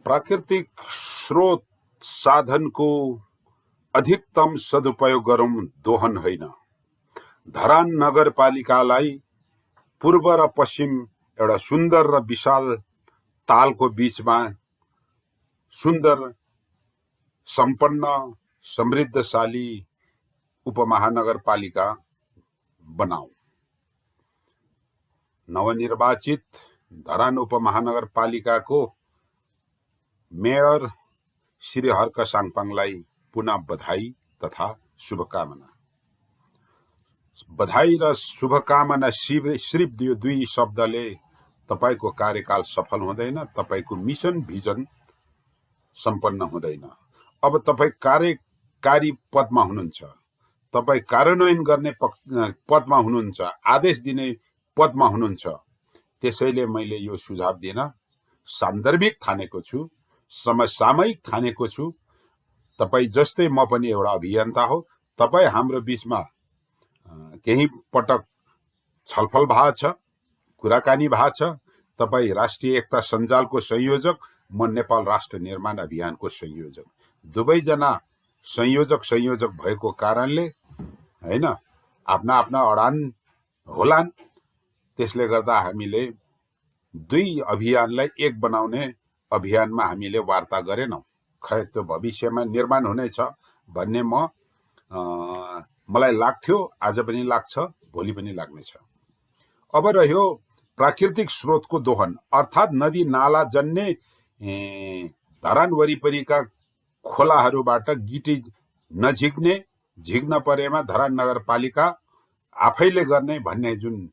प्राकृतिक स्रोत साधनको अधिकतम सदुपयोग गरौं, दोहन होइन। धरान नगरपालिकालाई पूर्व र पश्चिम एउटा सुन्दर र विशाल तालको बीचमा सुन्दर, सम्पन्न, समृद्धशाली उपमहानगरपालिका बनाऊ। नवनिर्वाचित धरान उपमहानगरपालिकाको मेयर श्री हर्क साङपाङलाई पुनः बधाई तथा शुभकामना। बधाई र शुभकामना सिर्फ यो दुई शब्दले तपाईको कार्यकाल सफल हुँदैन, तपाईको मिशन भिजन सम्पन्न हुँदैन। अब तपाई कार्यकारी पदमा हुनुहुन्छ, तपाई कार्यान्वयन गर्ने पदमा हुनुहुन्छ, आदेश दिने पदमा हुनुहुन्छ। त्यसैले मैले यो सुझाव दिन सान्दर्भिक ठानेको छु, समसामयिक ठानेको छु। तपाई जस्तै म पनि एउटा अभियन्ता हो। तपाई हाम्रो बीचमा केही पटक छलफल भएको छ, कुराकानी भएको छ। तपाई राष्ट्रिय एकता सञ्जालको संयोजक, म नेपाल राष्ट्र निर्माण अभियानको संयोजक। दुवैजना संयोजक भएको कारणले हैन, आफ्ना आफ्ना अडान होलान्। त्यसले गर्दा हामीले दुई अभियानलाई एक बनाउने अभियानमा हामीले वार्ता गरेनौं। खै त्यो भविष्यमा निर्माण हुनेछ भन्ने मलाई लाग्थ्यो, आज पनि लाग्छ, भोलि पनि लाग्नेछ। अब रह्यो प्राकृतिक स्रोतको दोहन, अर्थात् नदी नाला जन्ने धरान वरिपरिका खोलाहरूबाट गिटी नझिक्ने, झिक्न परेमा धरान नगरपालिका आफैले गर्ने भन्ने जुन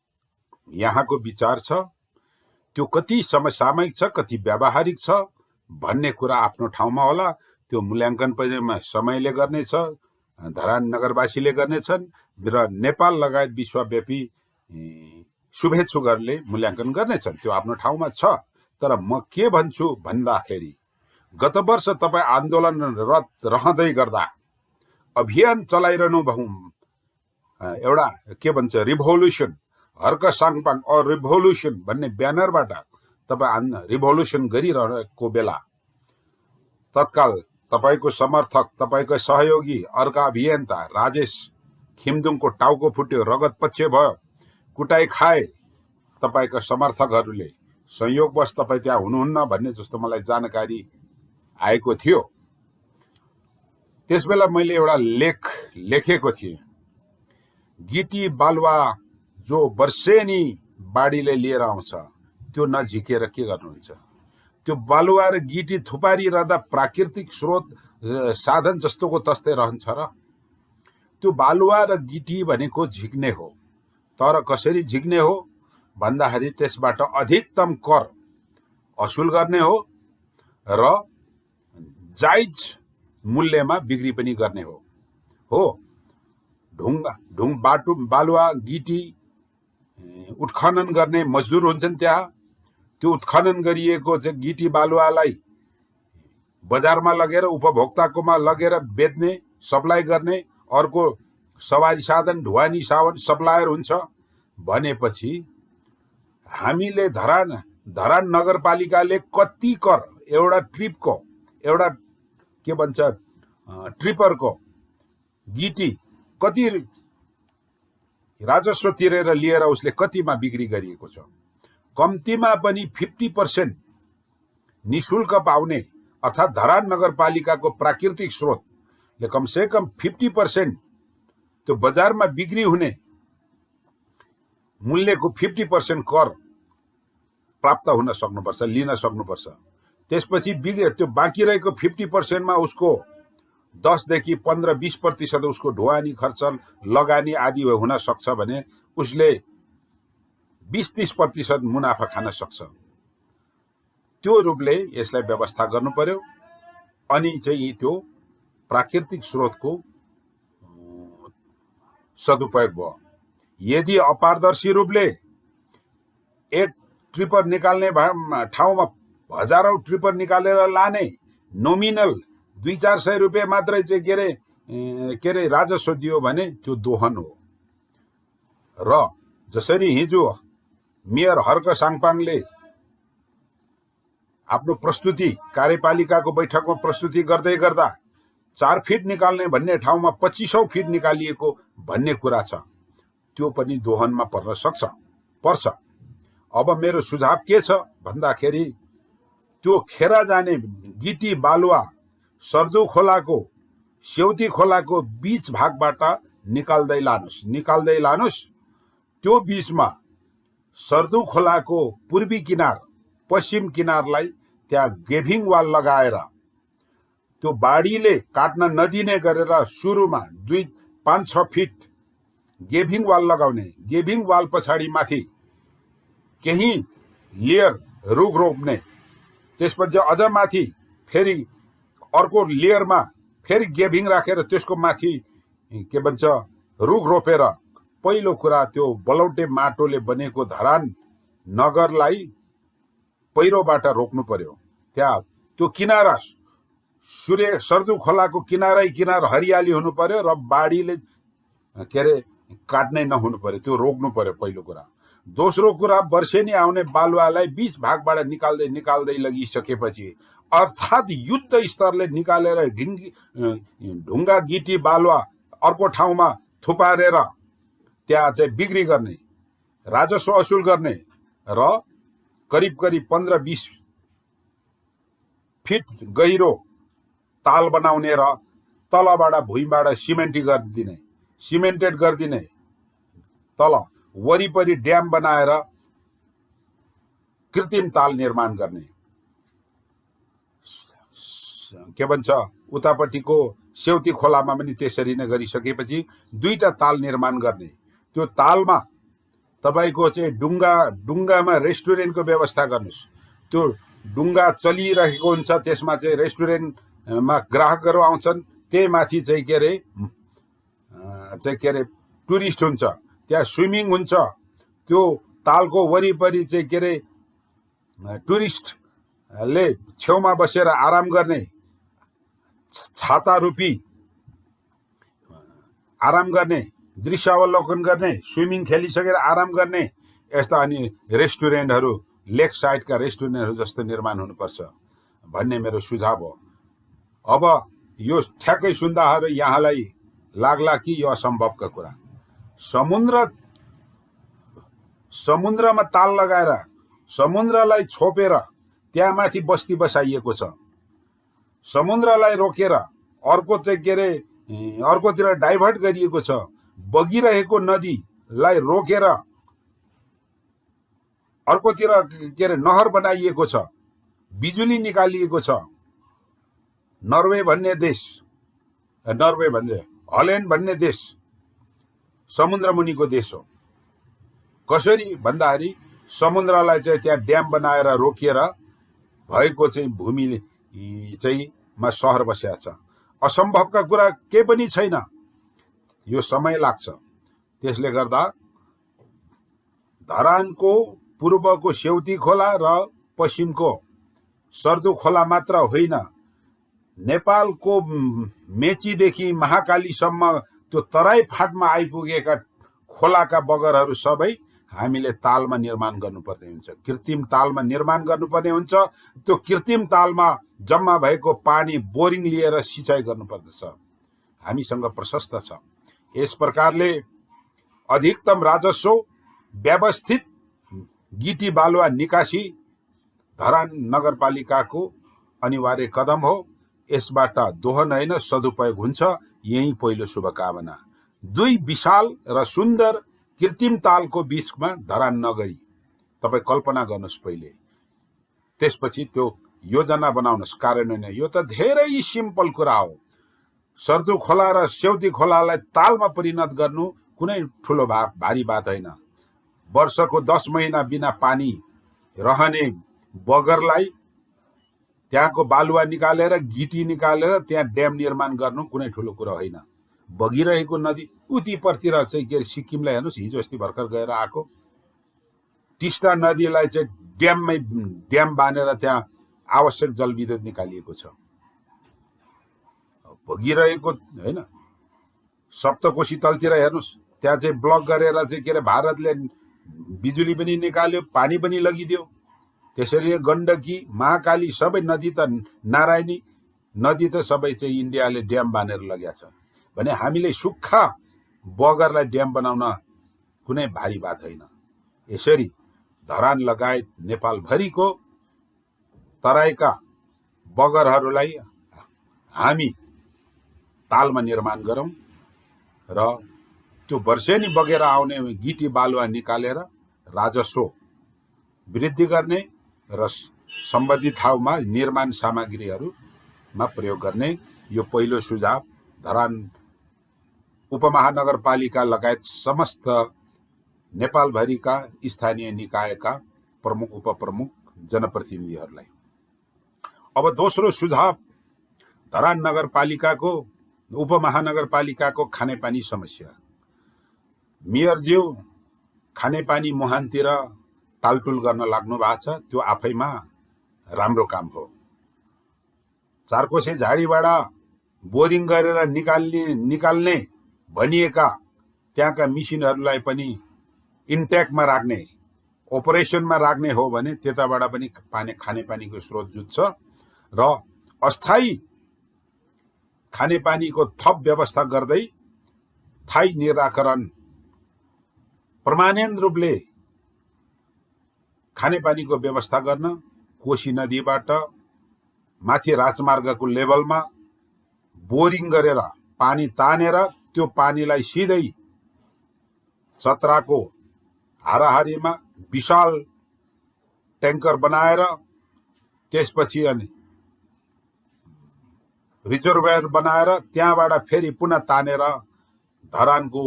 यहाँको विचार छ, त्यो कति समसामयिक छ, कति व्यावहारिक छ भन्ने कुरा आफ्नो ठाउँमा होला। त्यो मूल्याङ्कन पनि समयले गर्नेछ, धरान नगरवासीले गर्नेछन् र नेपाल लगायत विश्वव्यापी शुभेच्छुकहरूले मूल्याङ्कन गर्नेछन्। त्यो आफ्नो ठाउँमा छ। तर म के भन्छु भन्दाखेरि, गत वर्ष तपाई आन्दोलनरत रहँदै गर्दा अभियान चलाइरहनु भऊ, एउटा के भन्छ revolution, Harka Sangpang a revolution भन्ने ब्यानरबाट तपाई रिभोल्युसन गरिरहेको बेला तत्काल तपाईको समर्थक, तपाईको सहयोगी अर्का अभियन्ता राजेश खिमदुङको टाउको फुट्यो, रगत पक्ष भयो, कुटाई खाए तपाईका समर्थकहरूले। संयोगवश तपाई त्यहाँ हुनुहुन्न भन्ने जस्तो मलाई जानकारी आएको थियो। त्यसबेला मैले एउटा लेख लेखेको थिएँ, गिटी बालुवा जो वर्षेनी बाढीले लिएर आउँछ त्यो नझिकेर के गर्नुहुन्छ? त्यो बालुवा र गिटी थुपारिरहँदा प्राकृतिक स्रोत साधन जस्तोको तस्तै रहन्छ र? त्यो बालुवा र गिटी भनेको झिक्ने हो, तर कसरी झिक्ने हो भन्दाखेरि त्यसबाट अधिकतम कर असुल गर्ने हो र जायज मूल्यमा बिक्री पनि गर्ने हो। बाटो बालुवा गिटी उत्खनन गर्ने मजदुर हुन्छन् त्यहाँ। त्यो उत्खनन गरिएको चाहिँ गिटी बालुवालाई बजारमा लगेर उपभोक्ताकोमा लगेर बेच्ने, सप्लाई गर्ने अर्को सवारी साधन ढुवानी सावन सप्लायर हुन्छ भनेपछि हामीले धरान नगरपालिकाले कति कर एउटा ट्रिपको, एउटा के भन्छ ट्रिपरको गिटी कति राजस्व तिरेर लिएर उसले कतिमा बिक्री गरिएको छ? कम्तीमा पनि 50% निशुल्क पाउने, अर्थात् धरान नगरपालिकाको प्राकृतिक स्रोतले कमसे कम 50% त्यो बजारमा बिक्री हुने मूल्यको 50% कर प्राप्त हुन सक्नुपर्छ, लिन सक्नुपर्छ। त्यसपछि त्यो बाँकी रहेको 50% मा उसको 10 देखि 15-20% उसको ढुवानी खर्च, लगानी आदि हुन सक्छ भने उसले 20-30% मुनाफा खान सक्छ। त्यो रूपले यसलाई व्यवस्था गर्नु पर्यो। अनि चाहिँ त्यो प्राकृतिक स्रोतको सदुपयोग भयो। यदि अपारदर्शी रूपले एक ट्रिपर निकाल्ने ठाउँमा हजारौं ट्रिपर निकालेर लाने, नोमिनल 200-400 रुपियाँ मात्रै चाहिँ के रे राजस्व दियो भने त्यो दोहन हो। र जसरी हिजो मेयर हर्क साङपाङले आफ्नो प्रस्तुति कार्यपालिकाको बैठकमा प्रस्तुति गर्दै गर्दा 4 फिट निकाल्ने भन्ने ठाउँमा 2500 फिट निकालिएको भन्ने कुरा छ। त्यो पनि दोहनमा पर्छ। अब मेरो सुझाव के छ भन्दाखेरि त्यो खेरा जाने गिटी बालुवा सर्दु खोलाको सेउती खोलाको बीच भागबाट निकाल्दै लानुस्। त्यो बीचमा सर्दु खोलाको पूर्वी किनार पश्चिम किनारलाई त्यहाँ गेभिङ वाल लगाएर त्यो बाढीले काट्न नदिने गरेर सुरुमा 5-6 फिट गेभिङ वाल लगाउने। गेभिङ वाल पछाडि माथि केही लेयर रुख रोप्ने। त्यसपछि अझ माथि फेरि अर्को लेयरमा फेरि गेभिङ राखेर त्यसको माथि के भन्छ रुख रोपेर पहिलो कुरा त्यो बलौटे माटोले बनेको धरान नगरलाई पहिरोबाट रोक्नु पर्यो। त्यहाँ त्यो किनारा सर्दु खोलाको किनार हरियाली हुनु पर्यो र बाढीले काट्नै नहुनु पर्यो, त्यो रोक्नु पर्यो पहिलो कुरा। दोस्रो कुरा वर्षेनी आउने बालुवालाई बीच भागबाट निकाल्दै लगिसकेपछि अर्थात् युद्ध स्तरले निकालेर ढुङ्गा गिटी बालुवा अर्को ठाउँमा थुपारेर त्यहाँ चाहिँ बिक्री गर्ने, राजस्व असुल गर्ने र करिब 15-20 फिट गहिरो ताल बनाउने र तलबाट भुइँबाट सिमेन्टेड गरिदिने, तल वरिपरि ड्याम बनाएर कृत्रिम ताल निर्माण गर्ने। के भन्छ उतापट्टिको सेउती खोलामा पनि त्यसरी नै गरिसकेपछि 2टा ताल निर्माण गर्ने। त्यो तालमा तपाईको चाहिँ डुङ्गामा रेस्टुरेन्टको व्यवस्था गर्नुस्। त्यो डुङ्गा चलिरहेको हुन्छ, त्यसमा चाहिँ रेस्टुरेन्टमा ग्राहकहरू आउँछन्, त्यही माथि चाहिँ के अरे टुरिस्ट हुन्छ, त्यहाँ स्विमिङ हुन्छ। त्यो तालको वरिपरि चाहिँ टुरिस्टले छेउमा बसेर आराम गर्ने, छाता रूपी आराम गर्ने, दृश्यावलोकन गर्ने, स्विमिङ खेलिसकेर आराम गर्ने, यस्ता अनि रेस्टुरेन्टहरू लेक साइडका रेस्टुरेन्टहरू जस्तो निर्माण हुनुपर्छ भन्ने मेरो सुझाव हो। अब यो ठ्याक्कै सुन्दाहरू यहाँलाई लाग्ला कि यो असम्भवका कुरा। समुद्रमा ताल लगाएर समुद्रलाई छोपेर त्यहाँ माथि बस्ती बसाइएको छ। समुद्रलाई रोकेर अर्को चाहिँ अर्कोतिर डाइभर्ट गरिएको छ। बगिरहेको नदीलाई रोकेर अर्कोतिर नहर बनाइएको छ, बिजुली निकालिएको छ। हल्यान्ड भन्ने देश समुद्र मुनिको देश हो। कसरी भन्दाखेरि समुद्रलाई चाहिँ त्यहाँ ड्याम बनाएर रोकिएर भएको चाहिँ भूमि चाहिँ मा सहर बसेको छ। असम्भवका कुरा केही पनि छैन, यो समय लाग्छ। त्यसले गर्दा धरानको पूर्वको सेउती खोला र पश्चिमको सर्दु खोला मात्र होइन, नेपालको मेचीदेखि महाकालीसम्म त्यो तराई फाटमा आइपुगेका खोलाका बगरहरू सबै हामीले तालमा निर्माण गर्नुपर्ने हुन्छ, कृत्रिम तालमा निर्माण गर्नुपर्ने हुन्छ। त्यो कृत्रिम तालमा जम्मा भएको पानी बोरिङ लिएर सिँचाइ गर्नुपर्दछ। हामीसँग प्रशस्त छ। यस प्रकारले अधिकतम राजस्व व्यवस्थित गिटी बालुवा निकासी धरान नगरपालिकाको अनिवार्य कदम हो। यसबाट दोहन होइन सदुपयोग हुन्छ, यही पहिलो शुभकामना। 2 विशाल र सुन्दर कृत्रिम तालको बीचमा धरान नगरी तपाईँ कल्पना गर्नुहोस् पहिले, त्यसपछि त्यो योजना बनाउनुहोस्, कार्यान्वयन। यो त धेरै सिम्पल कुरा हो। सर्दु खोला र सेउती खोलालाई तालमा परिणत गर्नु कुनै ठुलो भारी बात होइन। वर्षको 10 महिना बिना पानी रहने बगरलाई त्यहाँको बालुवा निकालेर गिटी निकालेर त्यहाँ ड्याम निर्माण गर्नु कुनै ठुलो कुरा होइन। बगिरहेको नदी उतिपट्टितिर चाहिँ सिक्किमलाई हेर्नुहोस्, हिजो अस्ति भर्खर गएर आएको टिस्टा नदीलाई चाहिँ ड्याम बानेर त्यहाँ आवश्यक जलविद्युत निकालिएको छ। बगिरहेको होइन, सप्तकोशी तलतिर हेर्नुहोस्, त्यहाँ चाहिँ ब्लक गरेर चाहिँ भारतले बिजुली पनि निकाल्यो, पानी पनि लगिदियो। त्यसैले गण्डकी महाकाली सबै नदी त नारायणी नदी त सबै चाहिँ इन्डियाले ड्याम बानेर लगेको छ भने हामीले सुक्खा बगरलाई ड्याम बनाउन कुनै भारी बात होइन। यसरी धरान लगायत नेपालभरिको तराईका बगरहरूलाई हामी तालमा निर्माण गरौँ र त्यो वर्षेनी बगेर आउने गिटी बालुवा निकालेर राजस्व वृद्धि गर्ने र सम्बन्धित ठाउँमा निर्माण सामग्रीहरूमा प्रयोग गर्ने यो पहिलो सुझाव धरान उपमहानगरपालिका लगायत समस्त नेपालभरिका स्थानीय निकायका प्रमुख उपप्रमुख जनप्रतिनिधिहरूलाई। अब दोस्रो सुझाव धरान नगरपालिकाको उपमहानगरपालिकाको खानेपानी समस्या। मेयरज्यू खानेपानी मुहानतिर टालटुल गर्न लाग्नु भएको छ, त्यो आफैमा राम्रो काम हो। चारकोसे झाडीबाट बोरिङ गरेर निकाल्ने भनिएका त्यहाँका मिसिनहरूलाई पनि इन्ट्याक्टमा राख्ने, अपरेसनमा राख्ने हो भने त्यताबाट पनि खानेपानीको स्रोत जुट्छ र अस्थायी खानेपानीको थप व्यवस्था गर्दै स्थायी निराकरण परमानेन्ट रूपले खानेपानीको व्यवस्था गर्न कोशी नदीबाट माथि राजमार्गको लेभलमा बोरिङ गरेर पानी तानेर त्यो पानीलाई सिधै चत्राको हाराहारीमा विशाल ट्याङ्कर बनाएर त्यसपछि अनि रिजर्भर बनाएर त्यहाँबाट फेरि पुनः तानेर धरानको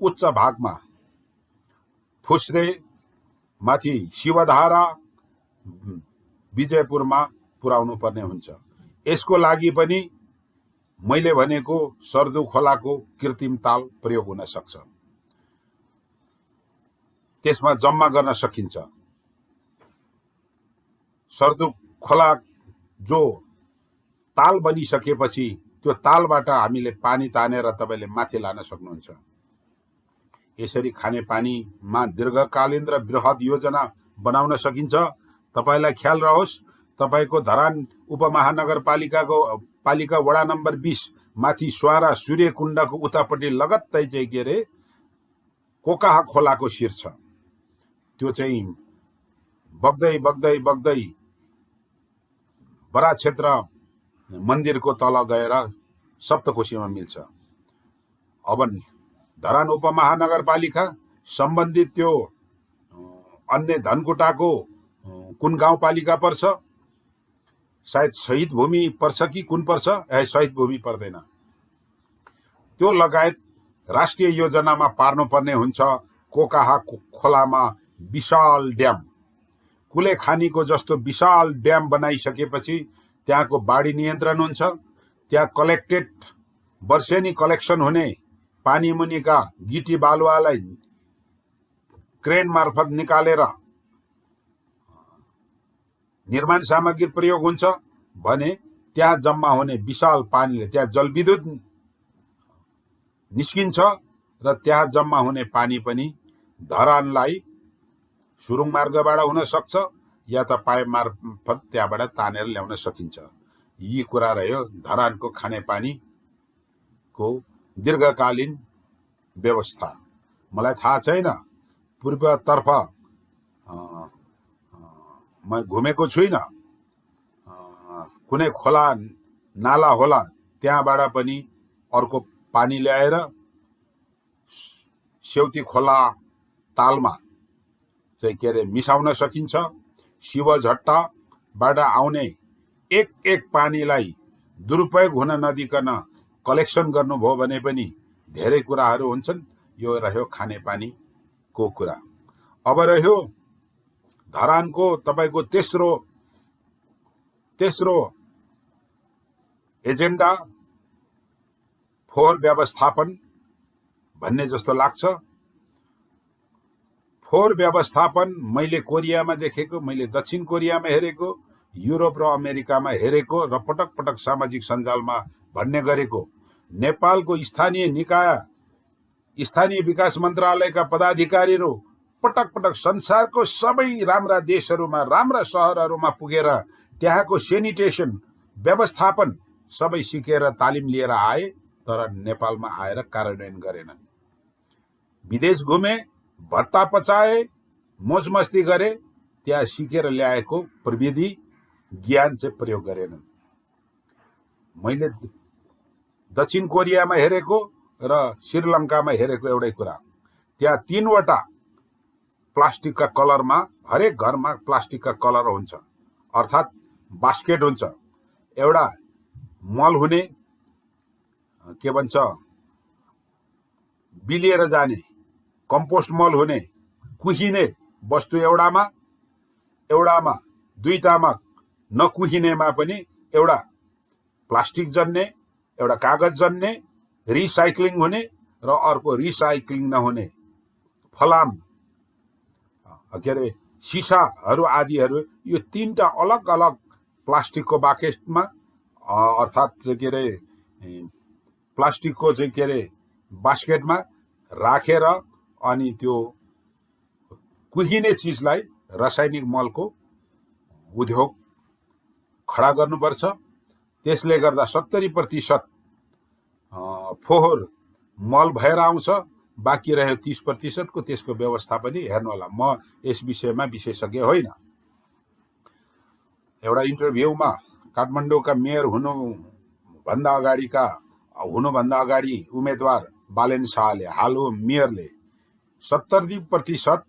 उच्च भागमा फुस्रे माथि शिवधारा विजयपुरमा पुर्याउनु पर्ने हुन्छ। यसको लागि पनि मैले भनेको सर्दु खोलाको कृत्रिम ताल प्रयोग हुन सक्छ, त्यसमा जम्मा गर्न सकिन्छ। सर्दु खोला जो ताल बनिसकेपछि त्यो तालबाट हामीले पानी तानेर तपाईले माथि लान सक्नुहुन्छ। यसरी खानेपानीमा दीर्घकालीन र बृहत योजना बनाउन सकिन्छ। तपाईलाई ख्याल रहोस्, तपाईको धरान उपमहानगरपालिका वडा नम्बर 20 माथि स्वारा सूर्यकुण्डको उतापट्टि लगत्तै चाहिँ के अरे कोकाहा खोलाको शिर छ। त्यो चाहिँ बग्दै बग्दै बग्दै बरा क्षेत्र मन्दिरको तल गएर सप्तकोशीमा मिल्छ। अब धरान उपमहानगरपालिका सम्बन्धित त्यो अन्य धनकुटाको कुन गाउँपालिका पर्छ, सायद शहीद भूमि पर्छ कि कुन पर्छ, शहीद भूमि पर्दैन, त्यो लगायत राष्ट्रिय योजनामा पार्नुपर्ने हुन्छ। कोकाहा खोलामा विशाल ड्याम, कुलेखानीको जस्तो विशाल ड्याम बनाइसकेपछि त्यहाँको बाढी नियन्त्रण हुन्छ। त्यहाँ कलेक्टेड वर्षेनी कलेक्सन हुने पानी मुनिका गिटी बालुवालाई क्रेन मार्फत निकालेर निर्माण सामग्री प्रयोग हुन्छ भने त्यहाँ जम्मा हुने विशाल पानीले त्यहाँ जलविद्युत निस्किन्छ र त्यहाँ जम्मा हुने पानी पनि धरानलाई सुरुङ मार्गबाट हुन सक्छ या त पाइप मार्फत त्यहाँबाट तानेर ल्याउन सकिन्छ। यी कुरा रह्यो धरानको खानेपानीको दीर्घकालीन व्यवस्था। मलाई थाहा छैन, पूर्वतर्फ म घुमेको छुइनँ, कुनै खोला नाला होला त्यहाँबाट पनि अर्को पानी ल्याएर सेउती खोला तालमा चाहिँ के अरे मिसाउन सकिन्छ। शिवझट्टाबाट आउने एक एक पानीलाई दुरुपयोग हुन नदिकन कलेक्सन गर्नुभयो भने पनि धेरै कुराहरू हुन्छन्। यो रह्यो खानेपानीको कुरा। अब रह्यो धरानको तपाईको तेस्रो एजेन्डा फोहोर व्यवस्थापन भन्ने जस्तो लाग्छ। फोहोर व्यवस्थापन मैले कोरियामा देखेको, मैले दक्षिण कोरियामा हेरेको, युरोप र अमेरिकामा हेरेको र पटक पटक सामाजिक सञ्जालमा भन्ने गरेको। नेपालको स्थानीय निकाय, स्थानीय विकास मन्त्रालयका पदाधिकारीहरू पटक पटक संसारको सबै राम्रा देशहरूमा, राम्रा सहरहरूमा पुगेर त्यहाँको सेनिटेसन व्यवस्थापन सबै सिकेर तालिम लिएर आए, तर नेपालमा आएर कार्यान्वयन गरेनन्। विदेश घुमे, भत्ता पचाए, मोज मस्ती गरे, त्यहाँ सिकेर ल्याएको प्रविधि ज्ञान चाहिँ प्रयोग गरेनन्। मैले दक्षिण कोरियामा हेरेको र श्रीलङ्कामा हेरेको एउटै कुरा, त्यहाँ 3वटा प्लास्टिकका कलरमा, हरेक घरमा प्लास्टिकका कलर हुन्छ, अर्थात् बास्केट हुन्छ। एउटा मल हुने, के भन्छ, बिलिएर जाने कम्पोस्ट मल हुने, कुहिने वस्तु एउटामा, दुईटामा नकुहिनेमा पनि एउटा प्लास्टिक जन्ने, एउटा कागज जन्ने, रिसाइक्लिङ हुने र अर्को रिसाइक्लिङ नहुने फलाम, के अरे सिसाहरू आदिहरू, यो 3टा अलग अलग प्लास्टिकको बाकेटमा, अर्थात् के अरे प्लास्टिकको चाहिँ के अरे बास्केटमा राखेर अनि त्यो कुहिने चिजलाई रासायनिक मलको उद्योग खडा गर्नुपर्छ। त्यसले गर्दा 70% फोहोर मल भएर आउँछ, बाँकी रह्यो 30% को, त्यसको व्यवस्था पनि हेर्नु होला। म यस विषयमा विशेषज्ञ होइन। एउटा इन्टरभ्यूमा काठमाडौँका मेयर हुनुभन्दा अगाडि उम्मेदवार बालेन शाहले, हाल मेयरले 70%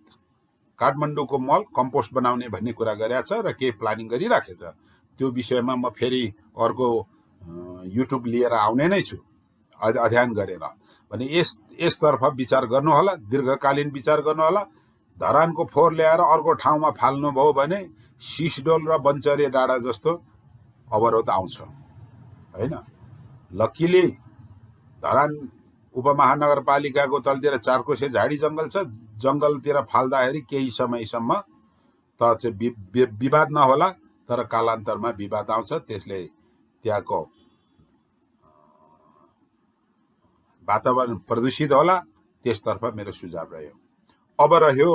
काठमाडौँको मल कम्पोस्ट बनाउने भन्ने कुरा गरेका छ र केही प्लानिङ गरिराखेको छ। त्यो विषयमा म फेरि अर्को युट्युब लिएर आउने नै छु, अध्ययन गरेर। भने यसतर्फ विचार गर्नु होला, दीर्घकालीन विचार गर्नु होला। धरानको फोहोर ल्याएर अर्को ठाउँमा फाल्नुभयो भने सिसडोल र बन्चरे डाँडा जस्तो अवरोध आउँछ, होइन। लक्किली धरान उपमहानगरपालिकाको तलतिर 4 कोसे झाडी जङ्गल छ। जङ्गलतिर फाल्दाखेरि केही समयसम्म त चाहिँ विवाद नहोला, तर कालान्तरमा विवाद आउँछ, त्यसले त्यहाँको वातावरण प्रदूषित होला। त्यसतर्फ मेरो सुझाव रह्यो। अब रह्यो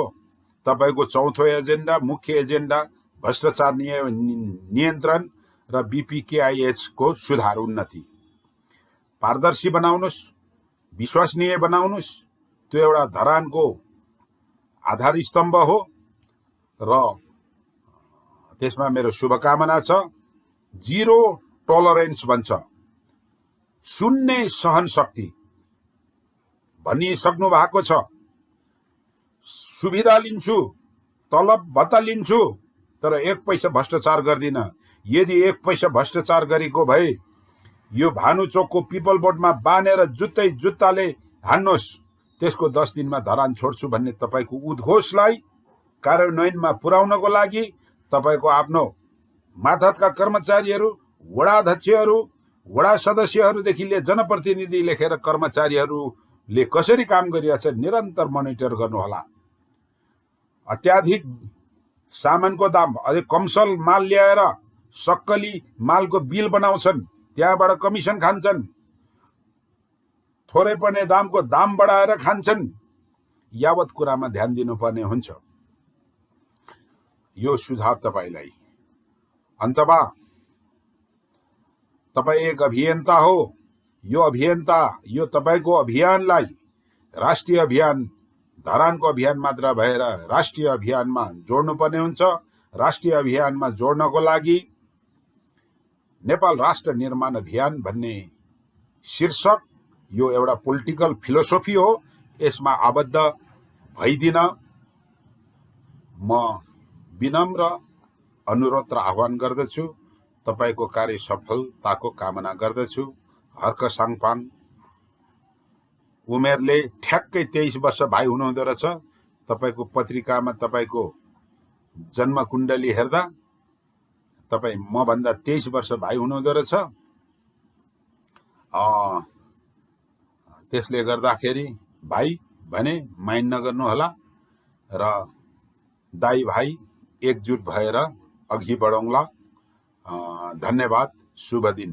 तपाईको चौथो एजेन्डा, मुख्य एजेन्डा, भ्रष्टाचार नियन्त्रण र बीपीकेआईएच को सुधार, उन्नति। पारदर्शी बनाउनुस्, विश्वसनीय बनाउनुस्। त्यो एउटा धरानको आधार स्तम्भ हो र त्यसमा मेरो शुभकामना छ। 0 टलरेन्स भन्छ, शून्य सहन शक्ति भनिसक्नु भएको छ। सुविधा लिन्छु, तलब भत्ता लिन्छु, तर 1 पैसा भ्रष्टाचार गर्दिन। यदि 1 पैसा भ्रष्टाचार गरेको भए यो भानुचोकको पिपल बोर्डमा बानेर जुत्ताले हान्नुहोस्, त्यसको 10 दिनमा धरान छोड्छु भन्ने तपाईको उद्घोषलाई कार्यान्वयनमा पुर्याउनको लागि तपाईको आफ्नो मातहतका कर्मचारीहरू, वडाध्यक्षहरू, वडा सदस्यहरूदेखि लिएर जनप्रतिनिधि लेखेर कर्मचारीहरूले कसरी काम गरिरहेछ निरन्तर मोनिटर गर्नुहोला। अत्याधिक सामानको दाम, अझै कमसल माल ल्याएर सक्कली मालको बिल बनाउँछन्, त्यहाँबाट कमिसन खान्छन्, थोरै पर्ने दामको दाम बढाएर खान्छन्। यावत कुरामा ध्यान दिनुपर्ने हुन्छ। यो सुझाव तपाईलाई। अन्तमा तपाई एक अभियन्ता हो। यो तपाईको अभियानलाई राष्ट्रिय अभियान, धरानको अभियान मात्र भएर राष्ट्रिय अभियानमा जोड्नुपर्ने हुन्छ। राष्ट्रिय अभियानमा जोड्नको लागि नेपाल राष्ट्र निर्माण अभियान भन्ने शीर्षक यो एउटा पोलिटिकल फिलोसोफी हो। यसमा आबद्ध भइदिन म विनम्र अनुरोध र आह्वान गर्दछु। तपाईको कार्य सफलताको कामना गर्दछु। हर्क साङपाङ उमेरले ठ्याक्कै 23 वर्ष भाइ हुनुहुँदो रहेछ। तपाईको पत्रिकामा तपाईको जन्म कुण्डली हेर्दा तपाई म भन्दा 23 वर्ष भाइ हुनुहुँदो रहेछ। त्यसले गर्दाखेरि भाइ भने माइन्ड नगर्नु होला र दाइ भाइ एकजुट भएर अघि बढौँला। धन्यवाद। शुभ दिन।